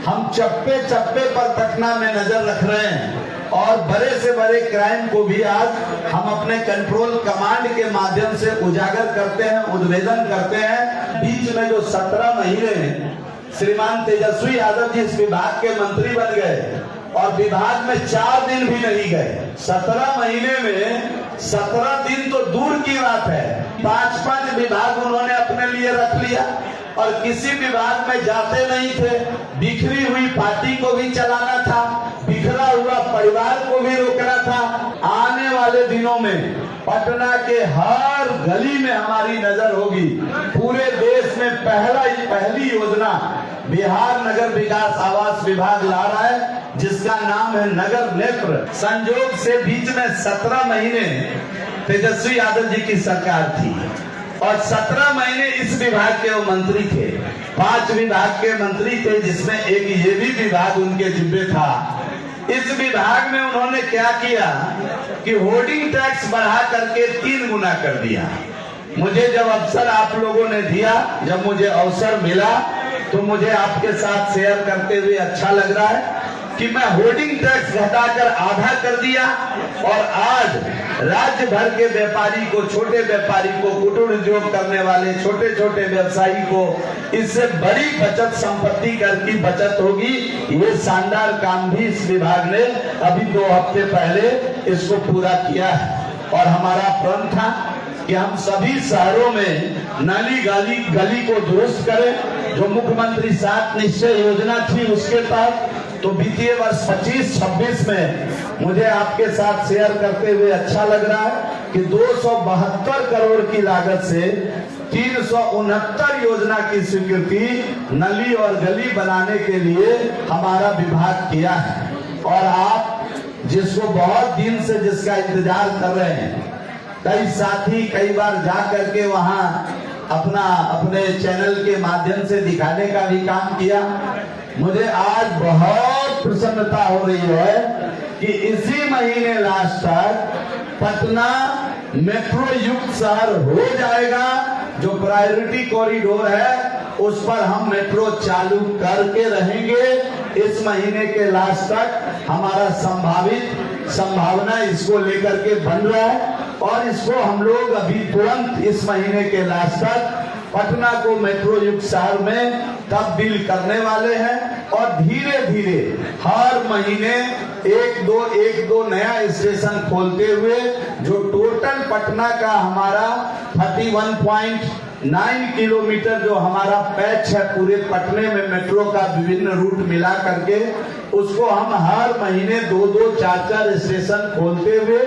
हम चप्पे चप्पे पर पटना में नजर रख रहे हैं और बड़े से बड़े क्राइम को भी आज हम अपने कंट्रोल कमांड के माध्यम से उजागर करते हैं, उद्भेदन करते हैं। बीच में जो 17 महीने श्रीमान तेजस्वी यादव जी इस विभाग के मंत्री बन गए और विभाग में 4 दिन भी नहीं गए। 17 महीने में 17 दिन तो दूर की बात है, 5-5 विभाग उन्होंने अपने लिए रख लिया और किसी विभाग में जाते नहीं थे। बिखरी हुई पार्टी को भी चलाना था, बिखरा हुआ परिवार को भी रोकना था। आने वाले दिनों में पटना के हर गली में हमारी नजर होगी। पूरे देश में पहली योजना बिहार नगर विकास आवास विभाग ला रहा है, जिसका नाम है नगर नेत्र। संयोग से बीच में 17 महीने तेजस्वी यादव जी की सरकार थी और 17 महीने इस विभाग के वो मंत्री थे। 5 विभाग के मंत्री थे, जिसमें एक ये भी विभाग उनके जिम्मे था। इस विभाग में उन्होंने क्या किया कि होर्डिंग टैक्स बढ़ा करके 3 गुना कर दिया। मुझे जब अवसर आप लोगों ने दिया, जब मुझे अवसर मिला, तो मुझे आपके साथ शेयर करते हुए अच्छा लग रहा है कि मैं होर्डिंग टैक्स घटाकर आधा कर दिया और आज राज्य भर के व्यापारी को, छोटे व्यापारी को, कुटीर उद्योग करने वाले छोटे छोटे व्यवसायी को इससे बड़ी बचत, संपत्ति कर की बचत होगी। ये शानदार काम भी इस विभाग ने अभी 2 हफ्ते पहले इसको पूरा किया है। और हमारा प्रण था कि हम सभी शहरों में नाली गली को दुरुस्त करें। जो मुख्यमंत्री 7 निश्चय योजना थी उसके तहत तो वित्तीय वर्ष 25-26 में मुझे आपके साथ शेयर करते हुए अच्छा लग रहा है कि 272 करोड़ की लागत से 369 योजना की स्वीकृति नली और गली बनाने के लिए हमारा विभाग किया है। और आप जिसको बहुत दिन से जिसका इंतजार कर रहे हैं, कई साथी कई बार जा करके वहां अपने चैनल के माध्यम से दिखाने का भी काम किया। मुझे आज बहुत प्रसन्नता हो रही है कि इसी महीने लास्ट तक पटना मेट्रो युक्त शहर हो जाएगा। जो प्रायोरिटी कॉरिडोर है उस पर हम मेट्रो चालू करके रहेंगे। इस महीने के लास्ट तक हमारा संभावना इसको लेकर के बन रहा है और इसको हम लोग अभी तुरंत इस महीने के लास्ट तक पटना को मेट्रो युक्त शहर में तब्दील करने वाले हैं। और धीरे धीरे हर महीने एक दो नया स्टेशन खोलते हुए जो टोटल पटना का हमारा 31.9 किलोमीटर जो हमारा पैच है पूरे पटने में मेट्रो का विभिन्न रूट मिला करके, उसको हम हर महीने 2-4 स्टेशन खोलते हुए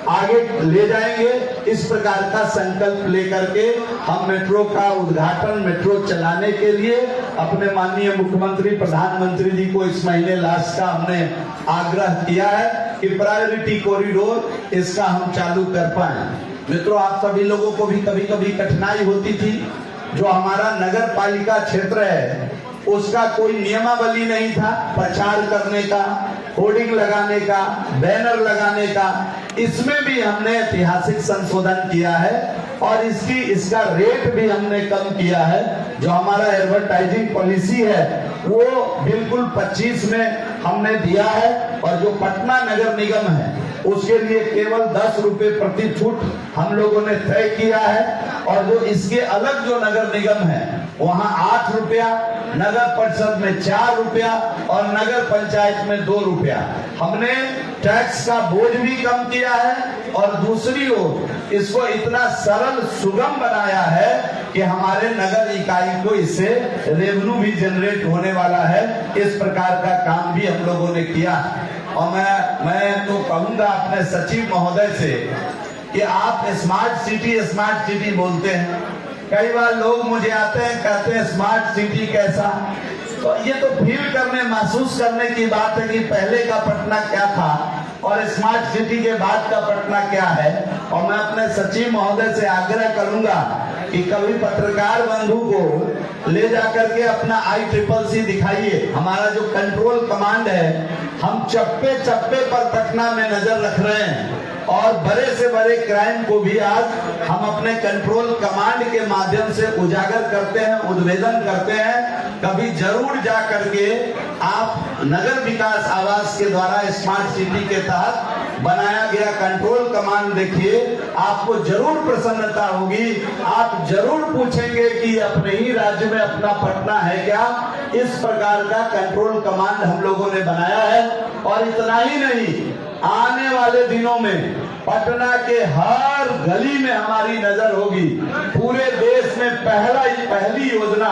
आगे ले जाएंगे। इस प्रकार का संकल्प लेकर के हम मेट्रो का उद्घाटन, मेट्रो चलाने के लिए अपने माननीय मुख्यमंत्री, प्रधानमंत्री जी को इस महीने लास्ट का हमने आग्रह किया है कि प्रायोरिटी कॉरिडोर इसका हम चालू कर पाए। मित्रों, आप सभी लोगों को भी कभी कभी कठिनाई होती थी। जो हमारा नगर पालिका क्षेत्र है उसका कोई नियमावली नहीं था प्रचार करने का, होर्डिंग लगाने का, बैनर लगाने का। इसमें भी हमने ऐतिहासिक संशोधन किया है और इसका रेट भी हमने कम किया है। जो हमारा एडवर्टाइजिंग पॉलिसी है वो बिल्कुल 25 में हमने दिया है और जो पटना नगर निगम है उसके लिए केवल 10 रुपए प्रति फुट हम लोगों ने तय किया है। और जो इसके अलग जो नगर निगम है वहाँ 8 रुपया, नगर परिषद में 4 रुपया और नगर पंचायत में 2 रुपया। हमने टैक्स का बोझ भी कम किया है और दूसरी ओर इसको इतना सरल, सुगम बनाया है कि हमारे नगर इकाई को इससे रेवेन्यू भी जनरेट होने वाला है। इस प्रकार का काम भी हम लोगों ने किया। और मैं तो कहूंगा अपने सचिव महोदय से कि आप स्मार्ट सिटी बोलते हैं। कई बार लोग मुझे आते हैं, कहते हैं स्मार्ट सिटी कैसा, तो ये तो फील करने, महसूस करने की बात है कि पहले का पटना क्या था और स्मार्ट सिटी के बाद का पटना क्या है। और मैं अपने सचिव महोदय से आग्रह करूंगा कि कभी पत्रकार बंधु को ले जाकर के अपना ICCC दिखाइए। हमारा जो कंट्रोल कमांड है, हम चप्पे चप्पे पर पटना में नजर रख रहे हैं और बड़े से बड़े क्राइम को भी आज हम अपने कंट्रोल कमांड के माध्यम से उजागर करते हैं, उद्भेदन करते हैं। कभी जरूर जा करके आप नगर विकास आवास के द्वारा स्मार्ट सिटी के तहत बनाया गया कंट्रोल कमांड देखिए, आपको जरूर प्रसन्नता होगी। आप जरूर पूछेंगे कि अपने ही राज्य में अपना पटना है क्या। इस प्रकार का कंट्रोल कमांड हम लोगों ने बनाया है। और इतना ही नहीं, आने वाले दिनों में पटना के हर गली में हमारी नजर होगी। पूरे देश में पहली योजना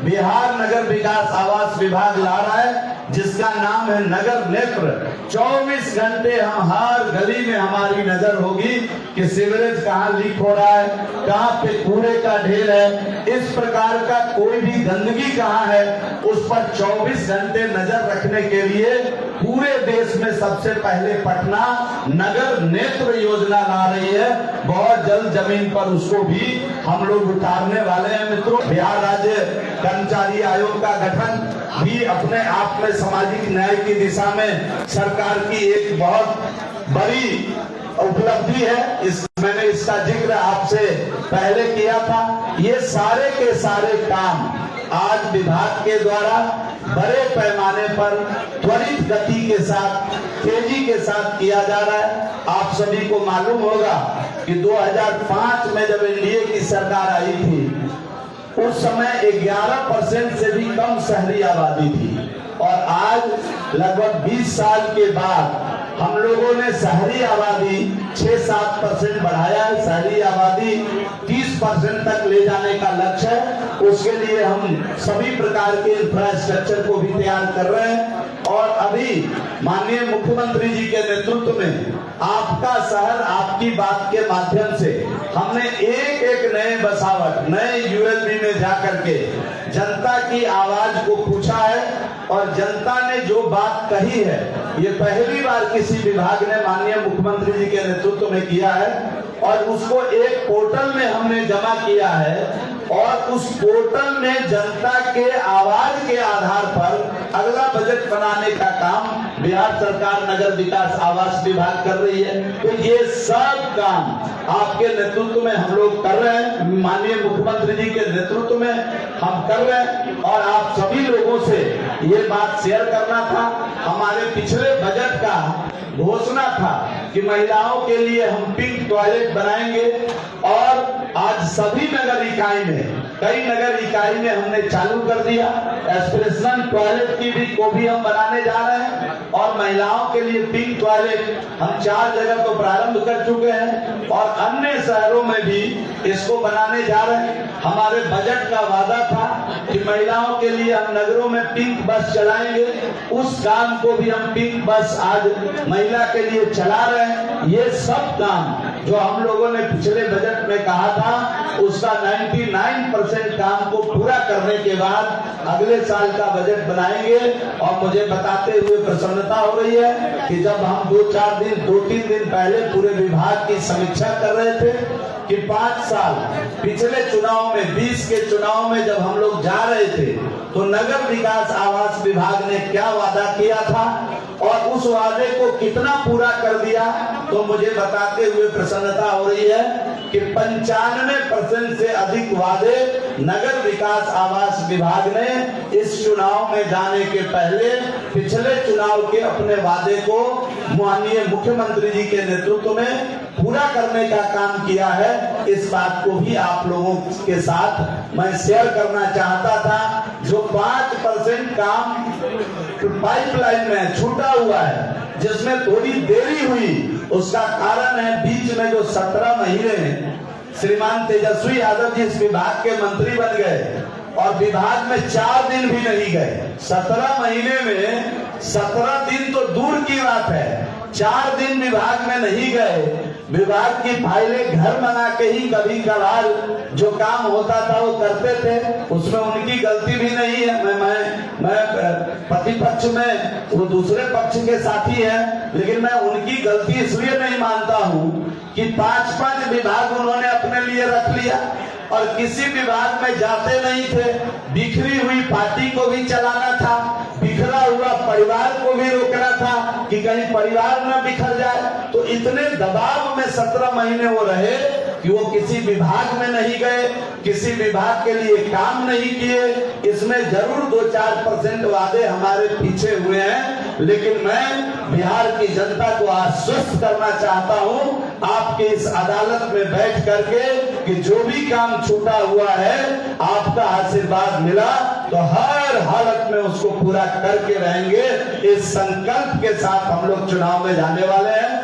बिहार नगर विकास आवास विभाग ला रहा है, जिसका नाम है नगर नेत्र। 24 घंटे हम हर गली में हमारी नजर होगी कि सीवरेज कहाँ लीक हो रहा है, कहाँ पे कूड़े का ढेर है, इस प्रकार का कोई भी गंदगी कहाँ है, उस पर 24 घंटे नजर रखने के लिए पूरे देश में सबसे पहले पटना नगर नेत्र योजना ला रही है। बहुत जल्द जमीन पर उसको भी हम लोग उतारने वाले हैं। मित्रों, बिहार राज्य कर्मचारी आयोग का गठन भी अपने आप में सामाजिक न्याय की दिशा में सरकार की एक बहुत बड़ी उपलब्धि है। मैंने इसका जिक्र आपसे पहले किया था। ये सारे के सारे काम आज विभाग के द्वारा बड़े पैमाने पर त्वरित गति के साथ, तेजी के साथ किया जा रहा है। आप सभी को मालूम होगा कि 2005 में जब एनडीए की सरकार आई थी, उस समय 11% से भी कम शहरी आबादी थी। और आज लगभग 20 साल के बाद हम लोगों ने शहरी आबादी 6-7% बढ़ाया है। शहरी आबादी 30% तक ले जाने का लक्ष्य है। उसके लिए हम सभी प्रकार के इंफ्रास्ट्रक्चर को भी तैयार कर रहे हैं। और अभी माननीय मुख्यमंत्री जी के नेतृत्व में आपका शहर आपकी बात के माध्यम से हमने एक नए बसावट, नए यूएलबी में जाकर के जनता की आवाज को पूछा है। और जनता ने जो बात कही है, ये पहली बार किसी विभाग ने माननीय मुख्यमंत्री जी के नेतृत्व में किया है। और उसको एक पोर्टल में हमने जमा किया है। और उस पोर्टल में जनता के आवाज के आधार पर अगला बजट बनाने का काम बिहार सरकार नगर विकास आवास विभाग कर रही है। तो ये सब काम आपके नेतृत्व में हम लोग कर रहे हैं, माननीय मुख्यमंत्री जी के नेतृत्व में हम कर रहे हैं। और आप सभी लोगों से ये बात शेयर करना था। हमारे पिछले बजट का घोषणा था कि महिलाओं के लिए हम पिंक टॉयलेट बनाएंगे। और आज सभी नगर इकाई में, कई नगर इकाई में हमने चालू कर दिया। एस्पिरेशनल टॉयलेट को भी हम बनाने जा रहे हैं। और महिलाओं के लिए पिंक टॉयलेट हम 4 जगह तो प्रारंभ कर चुके हैं और अन्य शहरों में भी इसको बनाने जा रहे हैं। हमारे बजट का वादा था कि महिलाओं के लिए हम नगरों में पिंक बस चलाएंगे। उस काम को भी हम पिंक बस आज महिला के लिए चला रहे हैं। ये सब काम जो हम लोगों ने पिछले बजट में कहा था, उसका 99% काम को पूरा करने के बाद अगले साल का बजट बनाएंगे। और मुझे बताते हुए प्रसन्नता हो रही है कि जब हम 2-3 दिन पहले पूरे विभाग की समीक्षा कर रहे थे कि 5 साल पिछले चुनाव में, 20 के चुनाव में जब हम लोग जा रहे थे, तो नगर विकास आवास विभाग ने क्या वादा किया था और उस वादे को कितना पूरा कर दिया। तो मुझे बताते हुए प्रसन्नता हो रही है कि 95% से अधिक वादे नगर विकास आवास विभाग ने इस चुनाव में जाने के पहले पिछले चुनाव के अपने वादे को माननीय मुख्यमंत्री जी के नेतृत्व में पूरा करने का काम किया है। इस बात को भी आप लोगों के साथ मैं शेयर करना चाहता था। जो 5% काम पाइपलाइन में छूटा हुआ है, जिसमें थोड़ी देरी हुई, उसका कारण है बीच में जो 17 महीने श्रीमान तेजस्वी यादव जी इस विभाग के मंत्री बन गए और विभाग में 4 दिन भी नहीं गए। 17 महीने में 17 दिन तो दूर की बात है, 4 दिन विभाग में नहीं गए। विभाग की फाइलें घर बना के ही कभी कभार जो काम होता था वो करते थे, उसमें उनकी गलती भी नहीं है। मैं प्रतिपक्ष में, वो दूसरे पक्ष के साथी हैं, लेकिन मैं उनकी गलती इसलिए नहीं मानता हूँ कि 5-5 विभाग उन्होंने अपने लिए रख लिया और किसी विभाग में जाते नहीं थे। बिखरी हुई पार्टी को भी चलाना था, बिखरा हुआ परिवार को भी रोकना था कि कहीं परिवार न बिखर जाए। तो इतने दबाव में 17 महीने वो रहे कि वो किसी विभाग में नहीं गए, किसी विभाग के लिए काम नहीं किए। इसमें जरूर 2-4% वादे हमारे पीछे हुए हैं, लेकिन मैं बिहार की जनता को आश्वस्त करना चाहता हूं आपके इस अदालत में बैठ करके कि जो भी काम छूटा हुआ है, आपका आशीर्वाद मिला तो हर हालत में उसको पूरा करके रहेंगे। इस संकल्प के साथ हम लोग चुनाव में जाने वाले हैं।